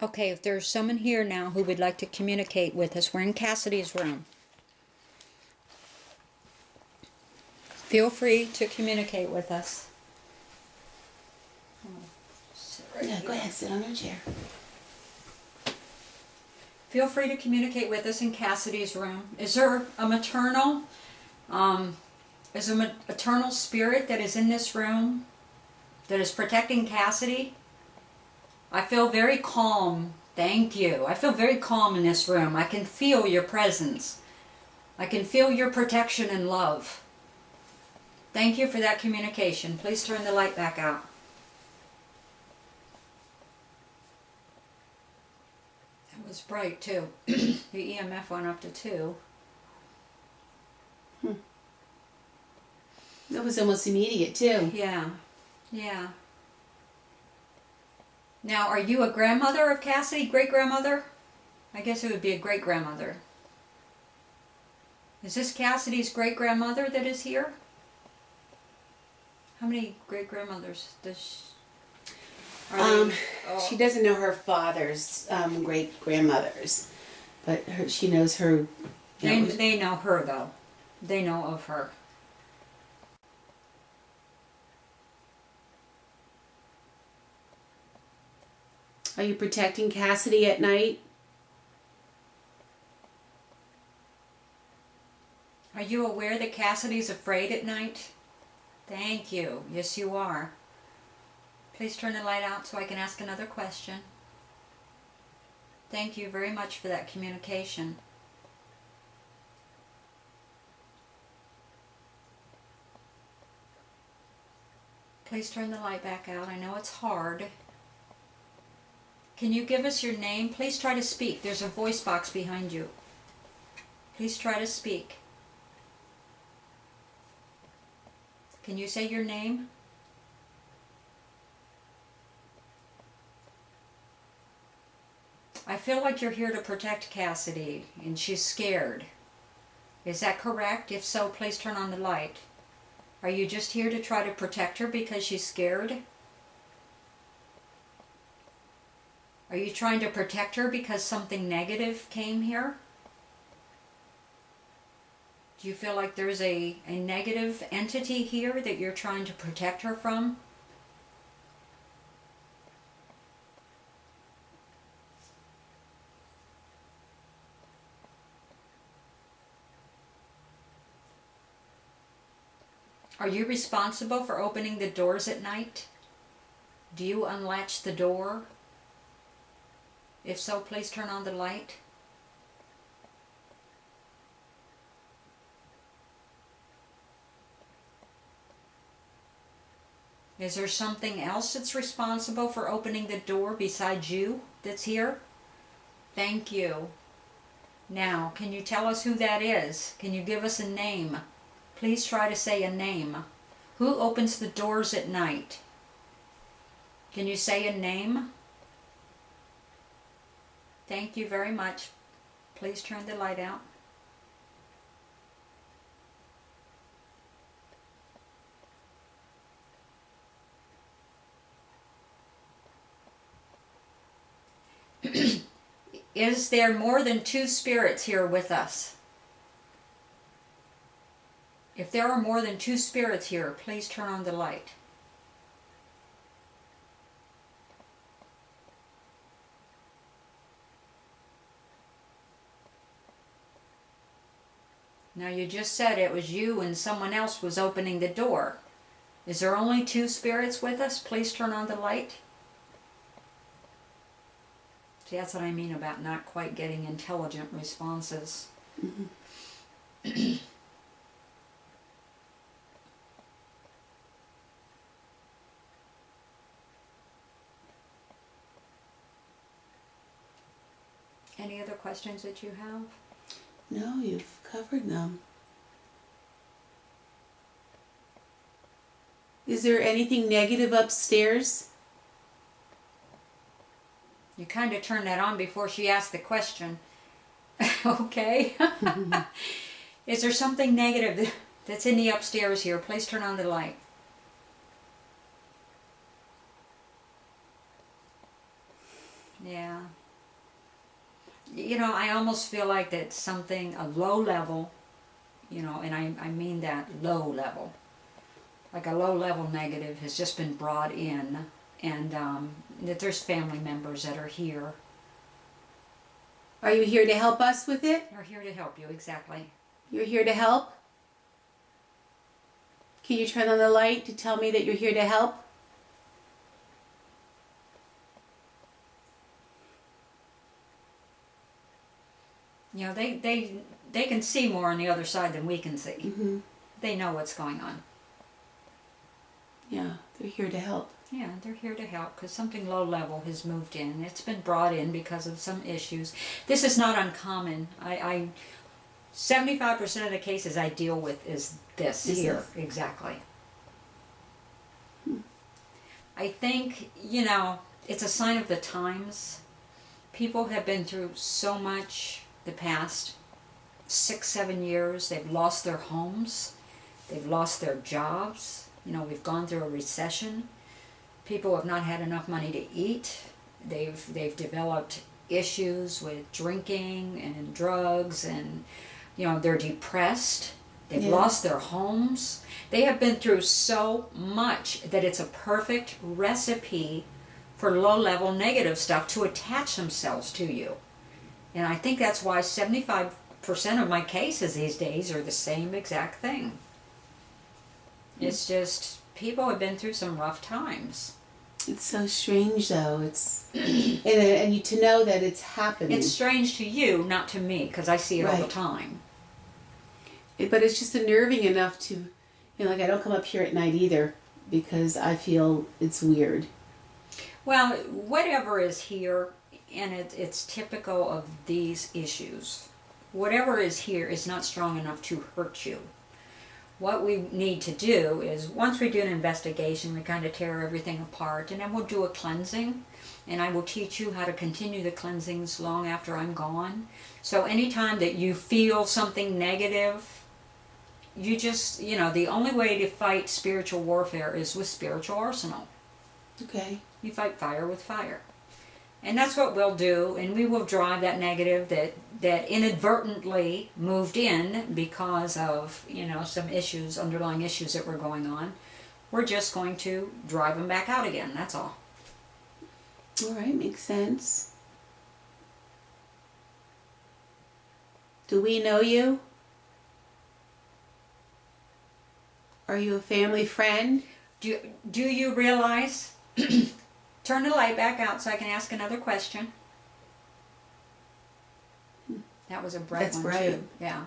Okay, if there's someone here now who would like to communicate with us, we're in Cassidy's room. Feel free to communicate with us. Yeah, go ahead, sit on your chair. Feel free to communicate with us in Cassidy's room. Is there a maternal, maternal spirit that is in this room that is protecting Cassidy? I feel very calm. Thank you. I feel very calm in this room. I can feel your presence. I can feel your protection and love. Thank you for that communication. Please turn the light back out. It was bright too. The EMF went up to 2. That was almost immediate too. Yeah. Yeah. Now, are you a grandmother of Cassidy? Great-grandmother? I guess it would be a great-grandmother. Is this Cassidy's great-grandmother that is here? How many great-grandmothers does she... She doesn't know her father's great-grandmothers, but she knows her... They know her, though. They know of her. Are you protecting Cassidy at night? Are you aware that Cassidy's afraid at night? Thank you. Yes, you are. Please turn the light out so I can ask another question. Thank you very much for that communication. Please turn the light back out. I know it's hard. Can you give us your name? Please try to speak. There's a voice box behind you. Please try to speak. Can you say your name? I feel like you're here to protect Cassidy, and she's scared. Is that correct? If so, please turn on the light. Are you just here to try to protect her because she's scared? Are you trying to protect her because something negative came here? Do you feel like there's a negative entity here that you're trying to protect her from? Are you responsible for opening the doors at night? Do you unlatch the door? If so, please turn on the light. Is there something else that's responsible for opening the door besides you that's here? Thank you. Now, can you tell us who that is? Can you give us a name? Please try to say a name. Who opens the doors at night? Can you say a name? Thank you very much. Please turn the light out. Is there more than 2 spirits here with us? If there are more than 2 spirits here, please turn on the light. Now you just said it was you and someone else was opening the door. Is there only 2 spirits with us? Please turn on the light. See, that's what I mean about not quite getting intelligent responses. Mm-hmm. Any other questions that you have? No, you've covered them. Is there anything negative upstairs? You kind of turned that on before she asked the question. Okay. Is there something negative that's in the upstairs here? Please turn on the light. Yeah. You know, I almost feel like that something, a low level, you know, and I mean that low level, like a low level negative has just been brought in, and that there's family members that are here. Are you here to help us with it? Are here to help you, exactly. You're here to help? Can you turn on the light to tell me that you're here to help? You know, they can see more on the other side than we can see. Mm-hmm. They know what's going on. Yeah, they're here to help. Yeah, they're here to help because something low level has moved in. It's been brought in because of some issues. This is not uncommon. 75% of the cases I deal with is this here. Exactly. I think, you know, it's a sign of the times. People have been through so much the past 6-7 years. They've lost their homes. They've lost their jobs. You know, we've gone through a recession. People have not had enough money to eat. They've developed issues with drinking and drugs, and you know, they're depressed. They've lost their homes. They have been through so much that it's a perfect recipe for low-level negative stuff to attach themselves to you. And I think that's why 75% of my cases these days are the same exact thing. It's just, people have been through some rough times. It's so strange, though. It's and you to know that it's happening. It's strange to you, not to me, because I see it all the time. But it's just unnerving enough to, you know, like I don't come up here at night either because I feel it's weird. Well, whatever is here, and it's typical of these issues. Whatever is here is not strong enough to hurt you. What we need to do is, once we do an investigation, we kind of tear everything apart, and then we'll do a cleansing, and I will teach you how to continue the cleansings long after I'm gone. So anytime that you feel something negative, you just, you know, the only way to fight spiritual warfare is with spiritual arsenal. Okay. You fight fire with fire. And that's what we'll do, and we will drive that negative that inadvertently moved in because of, you know, some issues, underlying issues that were going on. We're just going to drive them back out again, that's all. All right, makes sense. Do we know you? Are you a family friend? Do you realize... Turn the light back out so I can ask another question. That was a bright That's one bright. too. Yeah.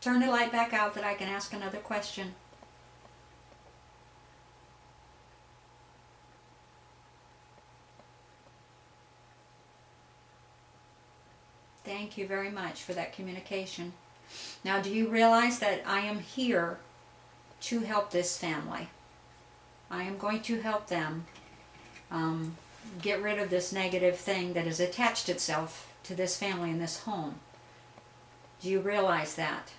Turn the light back out that I can ask another question. Thank you very much for that communication. Now, do you realize that I am here to help this family? I am going to help them get rid of this negative thing that has attached itself to this family and this home. Do you realize that?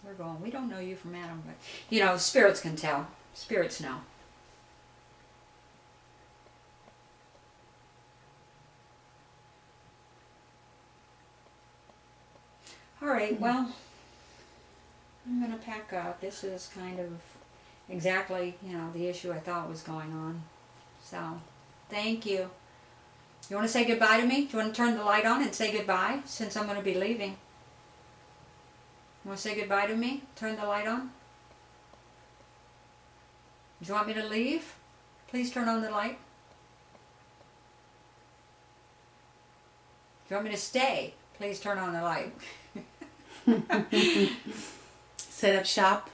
We're going, we don't know you from Adam, but, you know, spirits can tell. Spirits know. All right, well, I'm going to pack up. This is kind of exactly, you know, the issue I thought was going on. So, thank you. You want to say goodbye to me? Do you want to turn the light on and say goodbye since I'm going to be leaving? You want to say goodbye to me? Turn the light on? Do you want me to leave? Please turn on the light. Do you want me to stay? Please turn on the light. Set up shop.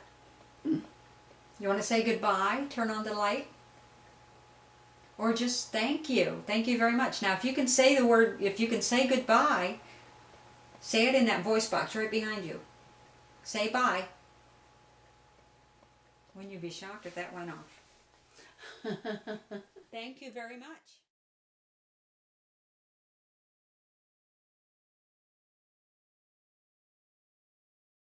You want to say goodbye? Turn on the light? Or just thank you. Thank you very much. Now, if you can say the word, if you can say goodbye, say it in that voice box right behind you. Say bye. Wouldn't you be shocked if that went off? Thank you very much.